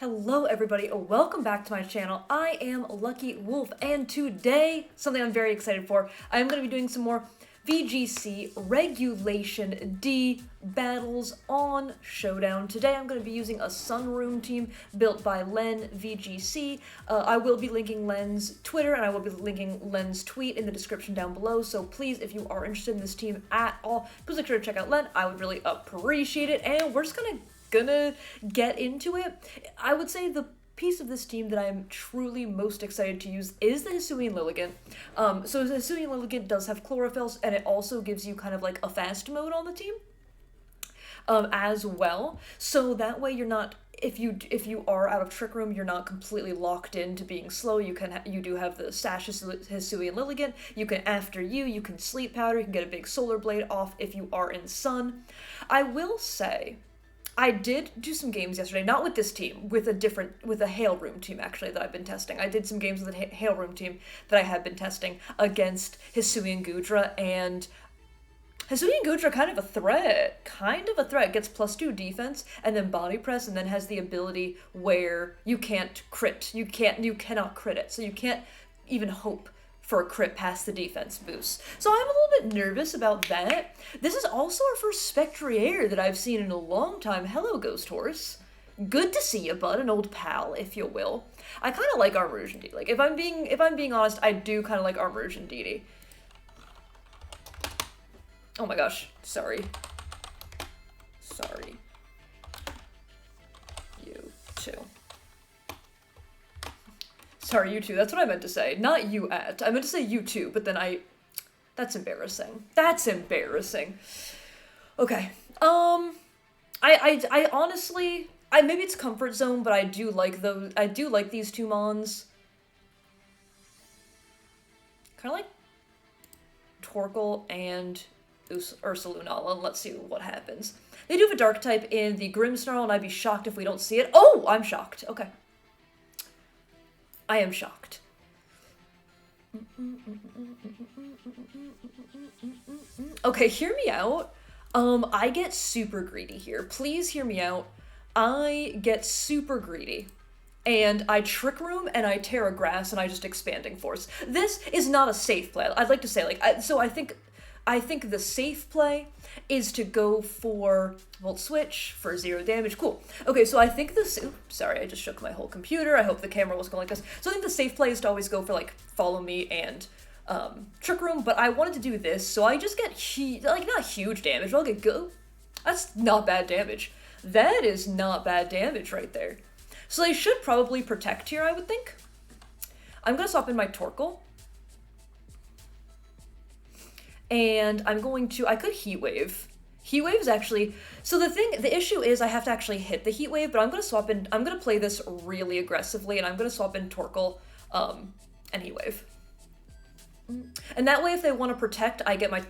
Hello everybody, welcome back to my channel. I am Lucky Wolf, and today, something I'm very excited for, I'm going to be doing some more VGC Regulation D battles on Showdown. Today I'm going to be using a SunRoom team built by Len VGC. I will be linking Len's Twitter and I will be linking Len's tweet in the description down below, so please, if you are interested in this team at all, please make sure to check out Len. I would really appreciate it, and we're just gonna get into it. I would say the piece of this team that I'm truly most excited to use is the Hisuian Lilligant. So the Hisuian Lilligant does have chlorophylls, and it also gives you kind of like a fast mode on the team as well. So that way you're not, if you are out of Trick Room, you're not completely locked into being slow. You do have the Sash Hisuian Lilligant. You can you can Sleep Powder, you can get a big Solar Blade off if you are in Sun. I will say, I did do some games yesterday, not with this team, with a Hail Room team, actually, that I've been testing. I did some games with a Hail Room team that I have been testing against Hisuian Goodra, and Hisuian Goodra kind of a threat. Gets +2 defense, and then body press, and then has the ability where you can't crit. You cannot crit it, so you can't even hope for a crit past the defense boost. So I'm a little bit nervous about that. This is also our first Spectrier that I've seen in a long time. Hello, Ghost Horse. Good to see you, bud, an old pal, if you will. I kind of like Armouration Deity. Like, if I'm being honest, I do kind of like Armouration Deity. Oh my gosh, sorry. You too. Sorry, you too. That's what I meant to say. Not you at. I meant to say you too, but then that's embarrassing. That's embarrassing. Okay. I honestly, maybe it's comfort zone, but I do like these two mons. Kind of like Torkoal and Ursalunala, and let's see what happens. They do have a dark type in the Grimmsnarl, and I'd be shocked if we don't see it. Oh, I'm shocked. Okay. I am shocked. Okay, hear me out. I get super greedy here. Please hear me out. I get super greedy. And I Trick Room, and I Terra Grass, and I just Expanding Force. This is not a safe play. I'd like to say, I think the safe play is to go for Volt Switch for 0 damage. Cool. Okay, so I think sorry, I just shook my whole computer. I hope the camera was going like this. So I think the safe play is to always go for, like, Follow Me and Trick Room, but I wanted to do this, so I just get, not huge damage, but I'll get That's not bad damage. That is not bad damage right there. So they should probably protect here, I would think. I'm gonna swap in my Torkoal. And I could Heat Wave. Heat Wave is actually, so the issue is I have to actually hit the Heat Wave, but I'm gonna play this really aggressively, and I'm gonna swap in Torkoal, and Heat Wave. And that way, if they want to protect, I get my,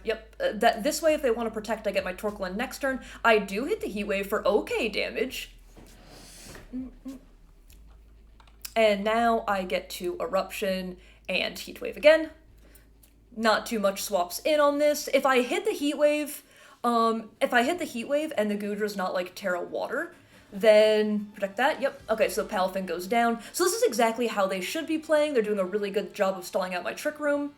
this way, if they want to protect, I get my Torkoal in next turn. I do hit the Heat Wave for okay damage. And now I get to Eruption and Heat Wave again. Not too much swaps in on this. If I hit the Heat Wave, and the Goodra's not like Terra Water, then protect that. Yep. Okay, so Palafin goes down. So this is exactly how they should be playing. They're doing a really good job of stalling out my Trick Room.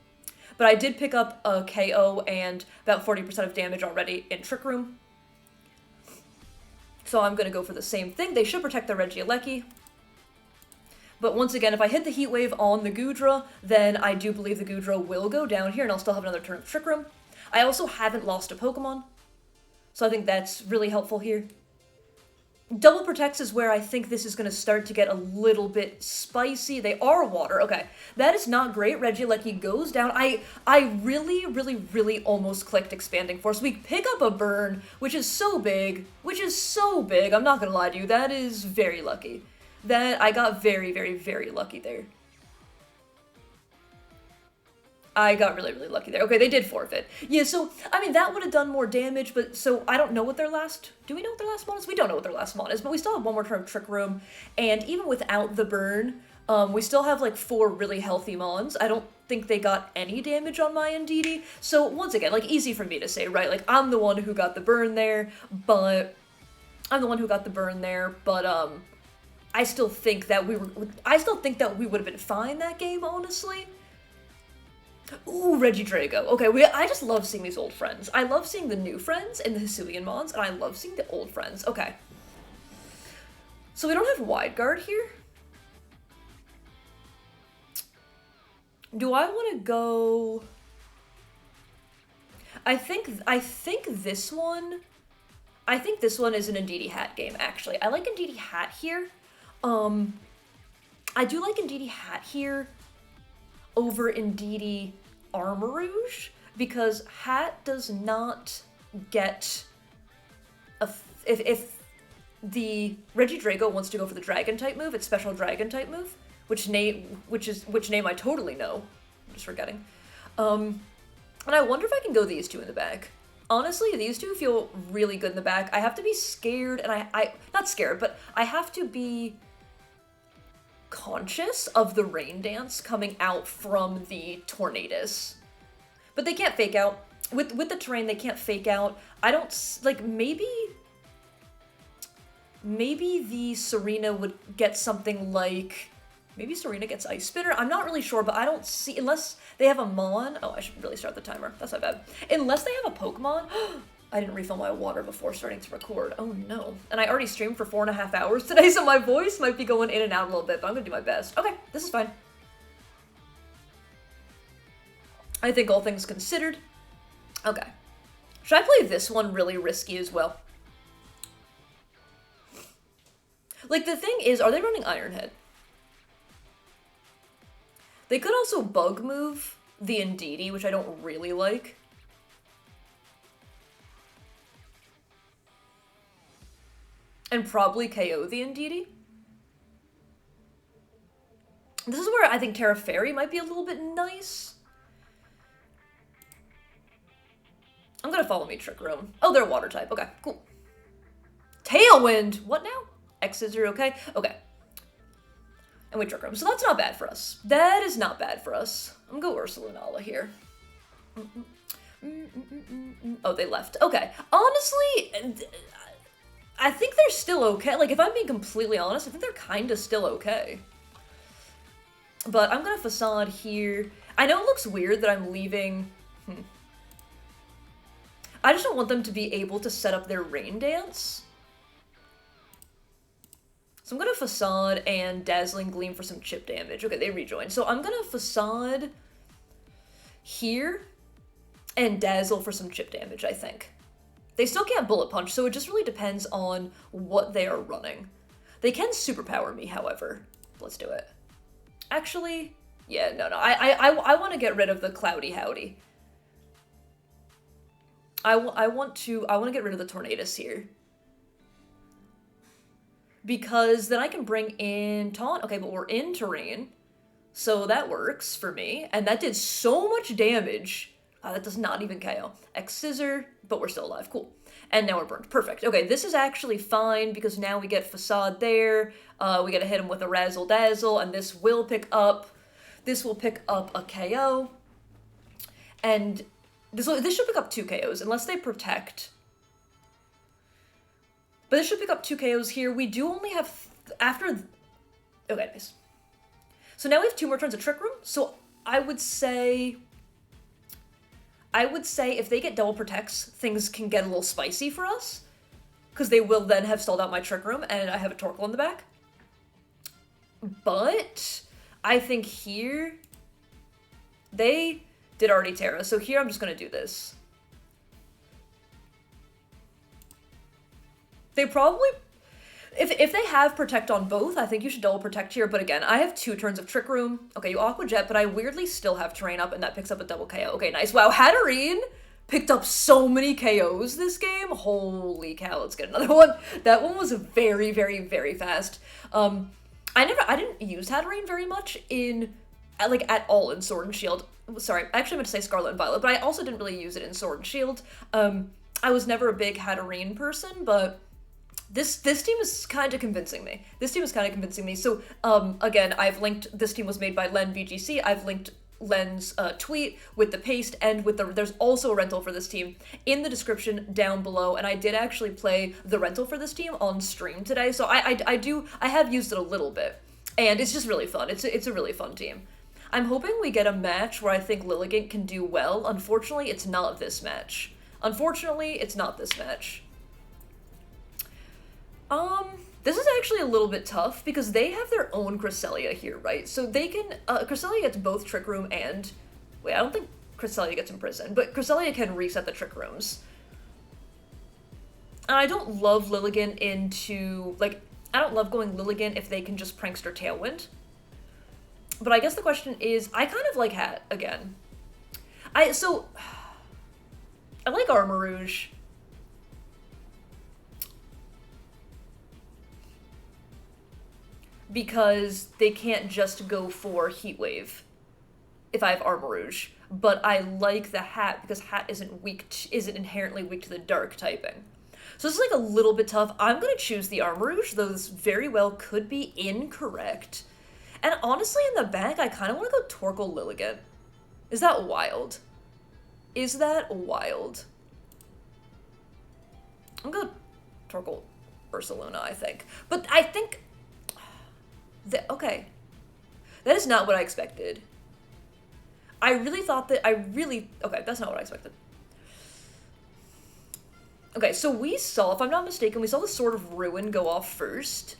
But I did pick up a KO and about 40% of damage already in Trick Room. So I'm going to go for the same thing. They should protect the Regieleki. But once again, if I hit the Heat Wave on the Goodra, then I do believe the Goodra will go down here, and I'll still have another turn of Trick Room. I also haven't lost a Pokemon, so I think that's really helpful here. Double Protects is where I think this is going to start to get a little bit spicy. They are water. Okay, that is not great. Regieleki goes down. I really almost clicked Expanding Force. We pick up a burn, which is so big. I'm not going to lie to you. That is very lucky. That I got very lucky there. I got really lucky there. Okay, they did forfeit. Yeah, so, I mean, that would have done more damage, but, so, I don't know what their last, do we know what their last mon is? We don't know what their last mon is, but we still have one more turn of Trick Room, and even without the burn, we still have, like, 4 really healthy mons. I don't think they got any damage on my Indeedee, so, once again, like, easy for me to say, right? Like, I'm the one who got the burn there, but I still think that we would have been fine that game, honestly. Ooh, Regidrago. Okay, I just love seeing these old friends. I love seeing the new friends in the Hisuian mods, and I love seeing the old friends. Okay. So we don't have Wide Guard here. Do I want to go... I think this one is an Indeedee Hat game, actually. I like Indeedee Hat here. I do like Indeedee Hat here over Indeedee Armor Rouge, because Hat does not get if the Regidrago wants to go for the Dragon type move, it's special Dragon type move, which name I totally know. I'm just forgetting. And I wonder if I can go these two in the back. Honestly, these two feel really good in the back. I have to be scared, and I not scared, but I have to be conscious of the rain dance coming out from the Tornadus. But they can't fake out. With the terrain, they can't fake out. I don't, like, maybe the Serena would get something like, maybe Serena gets Ice Spitter? I'm not really sure, but I don't see, unless they have a Mon. Oh, I should really start the timer. That's not bad. Unless they have a Pokemon. I didn't refill my water before starting to record. Oh no. And I already streamed for 4.5 hours today, so my voice might be going in and out a little bit, but I'm gonna do my best. Okay, this is fine. I think all things considered. Okay. Should I play this one really risky as well? Like, the thing is, are they running Iron Head? They could also bug move the Indeedee, which I don't really like. And probably KO the Indeedee. This is where I think Terra Fairy might be a little bit nice. I'm gonna follow me Trick Room. Oh, they're water type. Okay, cool. Tailwind! What now? X's are okay? Okay. And we Trick Room. So that's not bad for us. That is not bad for us. I'm gonna go Ursula Nala here. Oh, they left. Okay. Honestly, I think they're still okay. Like, if I'm being completely honest, I think they're kind of still okay. But I'm gonna Facade here. I know it looks weird that I'm leaving... I just don't want them to be able to set up their rain dance. So I'm gonna Facade and Dazzling Gleam for some chip damage. Okay, they rejoined. So I'm gonna Facade here and Dazzle for some chip damage, I think. They still can't Bullet Punch, so it just really depends on what they are running. They can Superpower me, however. Let's do it. Actually, yeah, no. I want to get rid of the Cloudy Howdy. I want to get rid of the Tornadus here. Because then I can bring in Taunt. Okay, but we're in terrain, so that works for me. And that did so much damage. That does not even KO. X-Scissor, but we're still alive. Cool. And now we're burned. Perfect. Okay, this is actually fine because now we get Facade there. We gotta hit him with a Razzle Dazzle, and this will pick up a KO. And this should pick up 2 KOs, unless they protect. But this should pick up 2 KOs here. We do only have, okay, nice. So now we have 2 more turns of Trick Room, so I would say if they get double protects, things can get a little spicy for us. Because they will then have stalled out my Trick Room, and I have a Torkoal in the back. But I think here, they did already Terra, so here I'm just going to do this. They probably, if they have Protect on both, I think you should double Protect here, but again, I have 2 turns of Trick Room. Okay, you Aqua Jet, but I weirdly still have Terrain up, and that picks up a double KO. Okay, nice. Wow, Hatterene picked up so many KOs this game. Holy cow, let's get another one. That one was very, very, very fast. I didn't use Hatterene very much at all in Sword and Shield. Sorry, I actually meant to say Scarlet and Violet, but I also didn't really use it in Sword and Shield. I was never a big Hatterene person, but this team is kind of convincing me. So, again, I've linked, this team was made by Len VGC. I've linked Len's tweet with the paste and with the, there's also a rental for this team in the description down below, and I did actually play the rental for this team on stream today, so I have used it a little bit, and it's just really fun. It's a really fun team. I'm hoping we get a match where I think Lilligant can do well. Unfortunately, it's not this match. Unfortunately, it's not this match. This is actually a little bit tough because they have their own Cresselia here, right? So they can, Cresselia gets both Trick Room and, wait, I don't think Cresselia gets imprisoned, but Cresselia can reset the Trick Rooms. And I don't love Lilligant into, like, I don't love going Lilligant if they can just Prankster Tailwind. But I guess the question is, I kind of like Hat again. I like Armor Rouge. Because they can't just go for Heat Wave if I have Armor Rouge. But I like the Hat because Hat isn't inherently weak to the dark typing. So this is like a little bit tough. I'm gonna choose the Armor Rouge, though this very well could be incorrect. And honestly, in the back, I kind of want to go Torkoal Lilligant. Is that wild? Is that wild? I'm gonna go Torkoal Ursaluna, I think. But I think... okay. That is not what I expected. I really thought that okay, that's not what I expected. Okay, so we saw, if I'm not mistaken, we saw the Sword of Ruin go off first.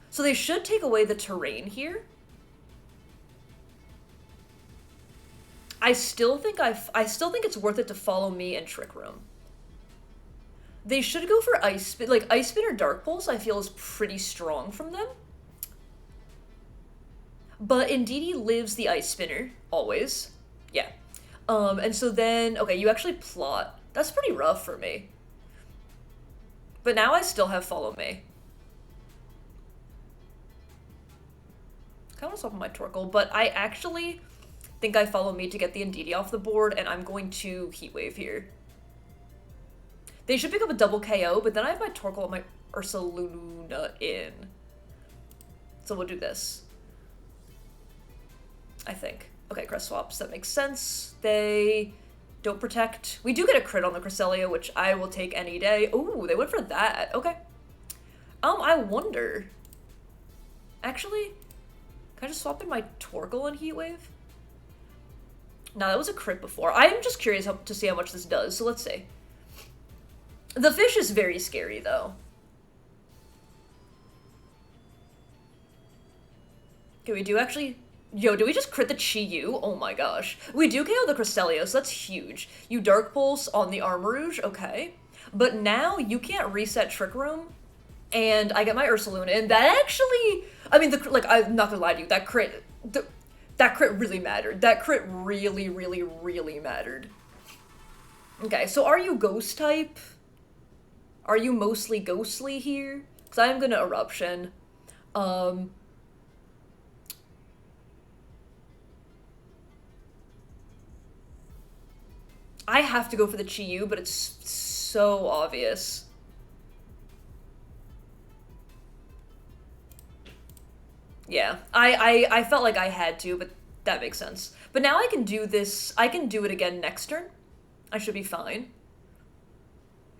So they should take away the terrain here. I still think it's worth it to follow me and Trick Room. They should go for Ice Spin, like Ice Spin or Dark Pulse I feel is pretty strong from them. But Indeedee lives the Ice Spinner, always. Yeah. And so then, okay, you actually plot. That's pretty rough for me. But now I still have Follow Me. I want to swap my Torkoal, but I actually think I Follow Me to get the Indeedee off the board, and I'm going to Heat Wave here. They should pick up a double KO, but then I have my Torkoal and my Ursaluna in. So we'll do this. I think. Okay, crest swaps, that makes sense. They don't protect. We do get a crit on the Cresselia, which I will take any day. Ooh, they went for that. Okay. I wonder. Actually, can I just swap in my Torkoal and Heat Wave? No, that was a crit before. I'm just curious to see how much this does, so let's see. The fish is very scary, though. Okay, we do actually... Yo, do we just crit the Chi-Yu? Oh my gosh. We do KO the Cresselia, so that's huge. You Dark Pulse on the Armor Rouge, okay. But now you can't reset Trick Room, and I get my Ursaluna, and that actually... I mean, like, I'm not gonna lie to you, that crit... that crit really mattered. That crit really, really, really mattered. Okay, so are you Ghost type? Are you mostly ghostly here? Because I am gonna Eruption. I have to go for the Chi-Yu, but it's so obvious. Yeah, I felt like I had to, but that makes sense. But now I can do this, I can do it again next turn. I should be fine.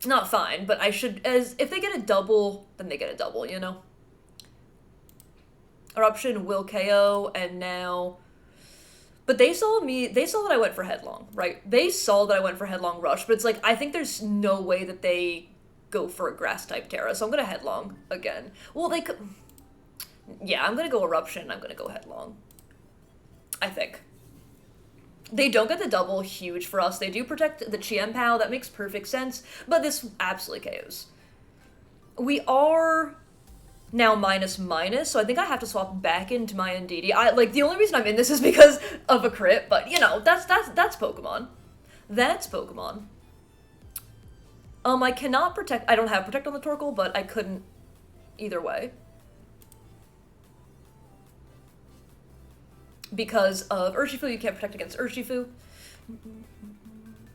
Not fine, but I should, if they get a double, then they get a double, you know? Eruption will KO, and now... But they saw that I went for Headlong, right? They saw that I went for Headlong Rush, but it's like, I think there's no way that they go for a Grass-type Terra, so I'm gonna Headlong again. Well, they could... Yeah, I'm gonna go Eruption, I'm gonna go Headlong. I think. They don't get the double, huge for us. They do protect the Chien-Pao, that makes perfect sense, but this absolutely KOs. We are now minus, so I think I have to swap back into my Indeedee. Like, the only reason I'm in this is because of a crit, but, you know, that's Pokemon. That's Pokemon. I cannot protect, I don't have Protect on the Torkoal, but I couldn't either way. Because of Urshifu, you can't protect against Urshifu.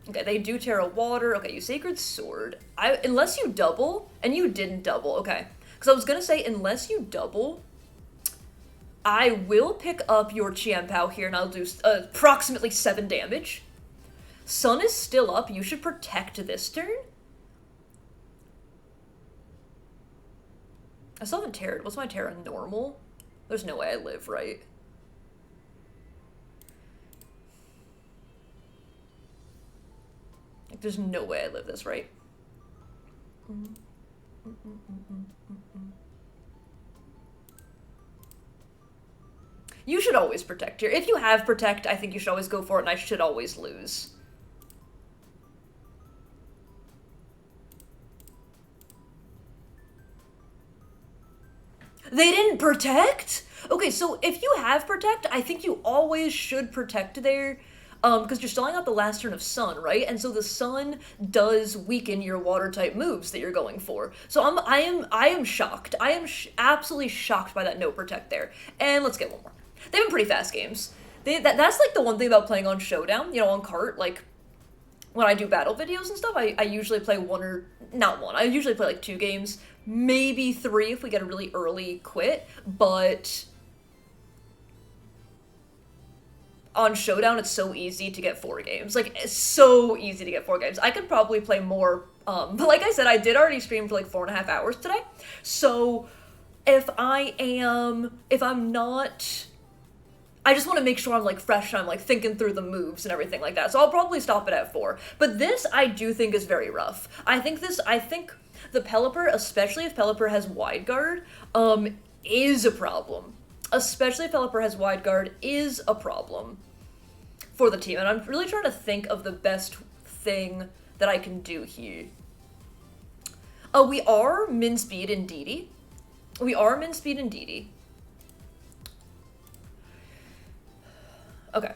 Okay, they do Terra Water. Okay, you Sacred Sword. Unless you double, and you didn't double, okay. Because I was gonna say, unless you double, I will pick up your Qianpao here, and I'll do approximately 7 damage. Sun is still up. You should protect this turn. I still haven't Terra'd. What's my Terra? Normal? There's no way I live, right? Like, there's no way I live this, right? You should always protect here. If you have protect, I think you should always go for it, and I should always lose. They didn't protect? Okay, so if you have protect, I think you always should protect there, because you're stalling out the last turn of Sun, right? And so the Sun does weaken your water type moves that you're going for. So I am shocked. I am absolutely shocked by that no protect there. And let's get one more. They've been pretty fast games. That's like the one thing about playing on Showdown, you know, on Cart, like when I do battle videos and stuff, I usually play I usually play like 2 games, maybe 3 if we get a really early quit, but on Showdown, it's so easy to get 4 games. Like, it's so easy to get 4 games. I could probably play more, but like I said, I did already stream for like 4.5 hours today, so if I'm not, I just want to make sure I'm like fresh and I'm like thinking through the moves and everything like that. So I'll probably stop it at 4. But this I do think is very rough. I think the Pelipper, especially if Pelipper has wide guard, is a problem. Especially if Pelipper has wide guard is a problem for the team. And I'm really trying to think of the best thing that I can do here. We are min speed in DD. Okay.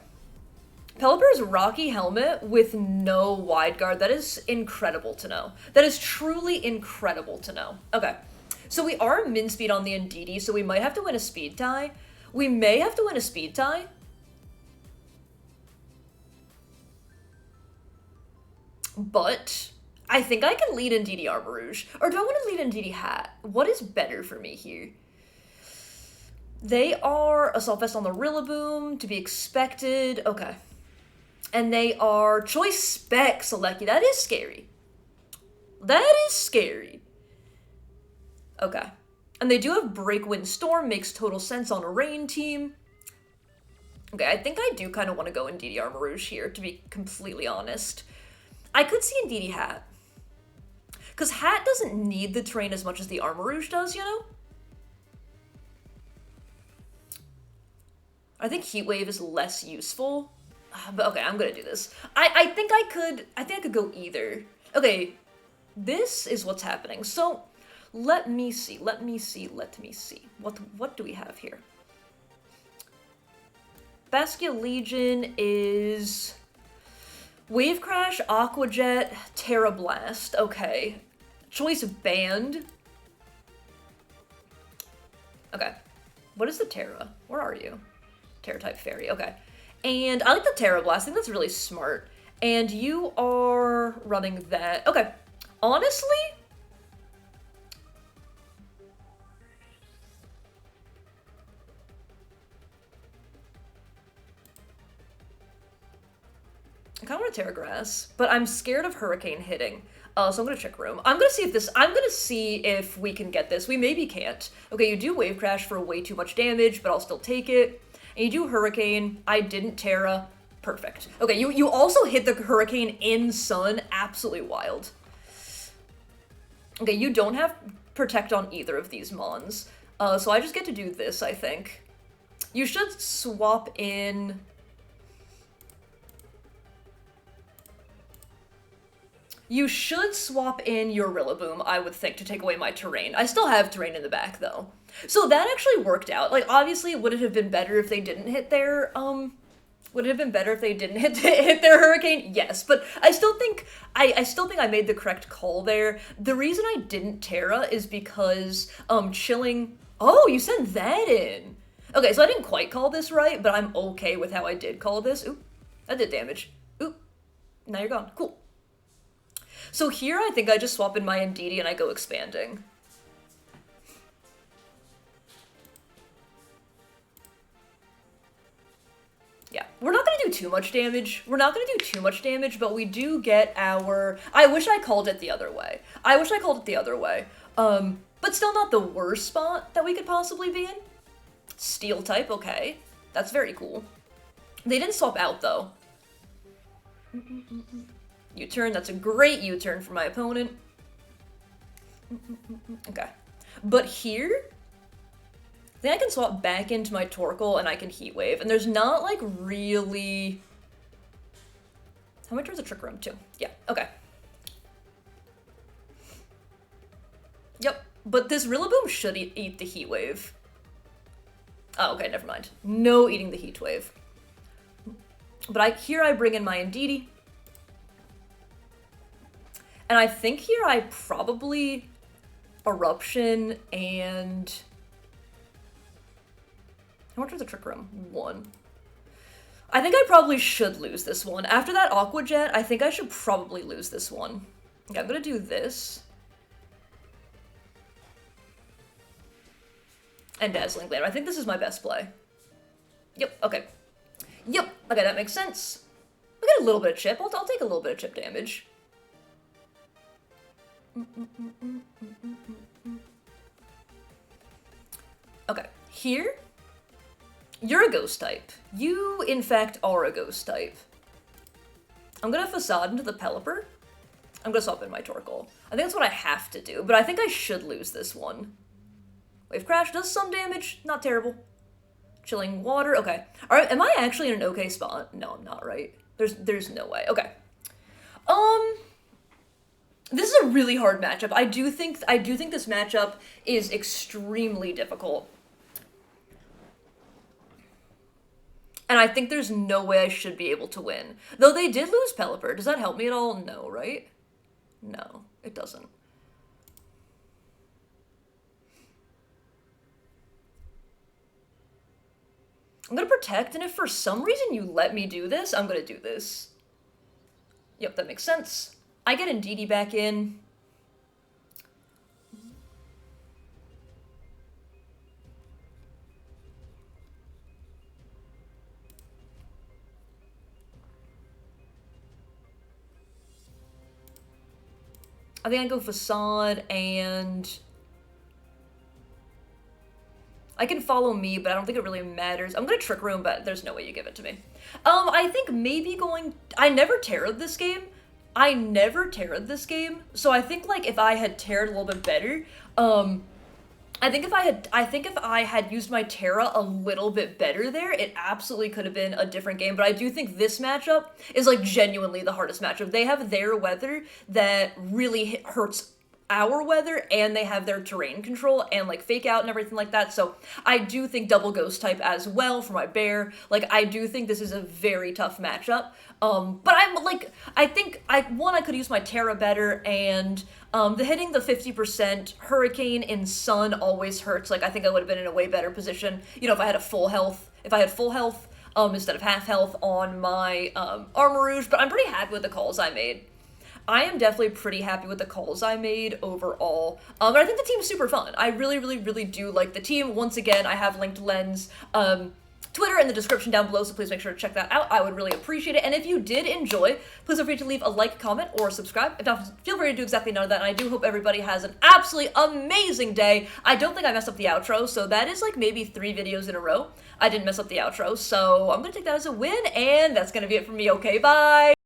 Pelipper's Rocky Helmet with no wide guard. That is incredible to know. That is truly incredible to know. Okay. So we are min speed on the Ndidi, so we might have to win a speed tie. We may have to win a speed tie. But I think I can lead Ndidi Armor Rouge. Or do I want to lead Ndidi Hat? What is better for me here? They are Assault Vest on the Rillaboom, to be expected. Okay. And they are Choice Spec Selecti. That is scary. That is scary. Okay. And they do have Break Wind Storm, makes total sense on a rain team. Okay, I think I do kind of want to go Ndidi Armor Rouge here, to be completely honest. I could see Ndidi Hat. Because Hat doesn't need the terrain as much as the Armor Rouge does, you know? I think Heat Wave is less useful. But okay, I'm gonna do this. I think I could go either. Okay, this is what's happening. So, let me see. What do we have here? Baskia Legion is Wave Crash, Aqua Jet, Terra Blast. Okay. Choice Band. Okay. What is the Terra? Where are you? Terra type Fairy. Okay. And I like the Terra Blast. I think that's really smart. And you are running that. Okay. Honestly, I kind of want to Terra Grass, but I'm scared of Hurricane hitting. So I'm going to check room. I'm going to see if we can get this. We maybe can't. Okay, you do Wave Crash for way too much damage, but I'll still take it. And you do Hurricane. I didn't Terra. Perfect. Okay, you also hit the Hurricane in Sun. Absolutely wild. Okay, you don't have Protect on either of these Mons. So I just get to do this, I think. You should swap in... You should swap in your Rillaboom, I would think, to take away my terrain. I still have terrain in the back, though. So that actually worked out. Like, obviously, would it have been better if they didn't hit their, would it have been better if they didn't hit their Hurricane? Yes, but I still think I made the correct call there. The reason I didn't Terra is because, chilling... Oh, you sent that in! Okay, so I didn't quite call this right, but I'm okay with how I did call this. Oop, that did damage. Oop, now you're gone. Cool. So here, I think I just swap in my Ndidi and I go expanding. Yeah, we're not gonna do too much damage. We're not gonna do too much damage, but we do get our... I wish I called it the other way. I wish I called it the other way. But still not the worst spot that we could possibly be in. Steel type, okay. That's very cool. They didn't swap out, though. U-turn, that's a great U-turn for my opponent. Okay. But here, I think I can swap back into my Torkoal and I can Heat Wave. And there's not, like, really... How many turns a Trick Room? 2. Yeah, okay. Yep, but this Rillaboom should eat the Heat Wave. Oh, okay, never mind. No eating the Heat Wave. But here I bring in my Indeedee. And I think here I probably Eruption and... How much was the Trick Room? 1. I think I probably should lose this one. After that Aqua Jet, I think I should probably lose this one. Okay, I'm gonna do this. And Dazzling Gleam. I think this is my best play. Yep, okay. Yep, okay, that makes sense. We get a little bit of chip. I'll take a little bit of chip damage. Okay, here, you're a ghost type. You, in fact, are a ghost type. I'm gonna Facade into the Pelipper. I'm gonna swap in my Torkoal. I think that's what I have to do, but I think I should lose this one. Wave Crash does some damage, not terrible. Chilling Water, okay. Alright, am I actually in an okay spot? No, I'm not, right? There's no way. Okay. This is a really hard matchup. I do think this matchup is extremely difficult. And I think there's no way I should be able to win. Though they did lose Pelipper. Does that help me at all? No, right? No, it doesn't. I'm gonna Protect, and if for some reason you let me do this, I'm gonna do this. Yep, that makes sense. I get Indeedee back in. I think I go Facade, and... I can follow me, but I don't think it really matters. I'm gonna Trick Room, but there's no way you give it to me. I think maybe going... I never Terra'd this game. So I think, like, if I had Terra'd a little bit better, I think if I had used my Terra a little bit better there, it absolutely could have been a different game. But I do think this matchup is, like, genuinely the hardest matchup. They have their weather that really hurts our weather, and they have their terrain control and, like, Fake Out and everything like that. So I do think double Ghost type as well for my bear. Like, I do think this is a very tough matchup. But I'm, like, I think I could use my Terra better, and hitting the 50% Hurricane in Sun always hurts. Like, I think I would have been in a way better position, you know, if I had full health instead of half health on my Armarouge. But I'm pretty happy with the calls I made. I am definitely pretty happy with the calls I made overall. And I think the team's super fun. I really, really, really do like the team. Once again, I have linked Len's Twitter in the description down below, so please make sure to check that out. I would really appreciate it. And if you did enjoy, please feel free to leave a like, comment, or subscribe. If not, feel free to do exactly none of that. And I do hope everybody has an absolutely amazing day. I don't think I messed up the outro, so that is like maybe 3 videos in a row. I didn't mess up the outro, so I'm going to take that as a win, and that's going to be it for me. Okay, bye!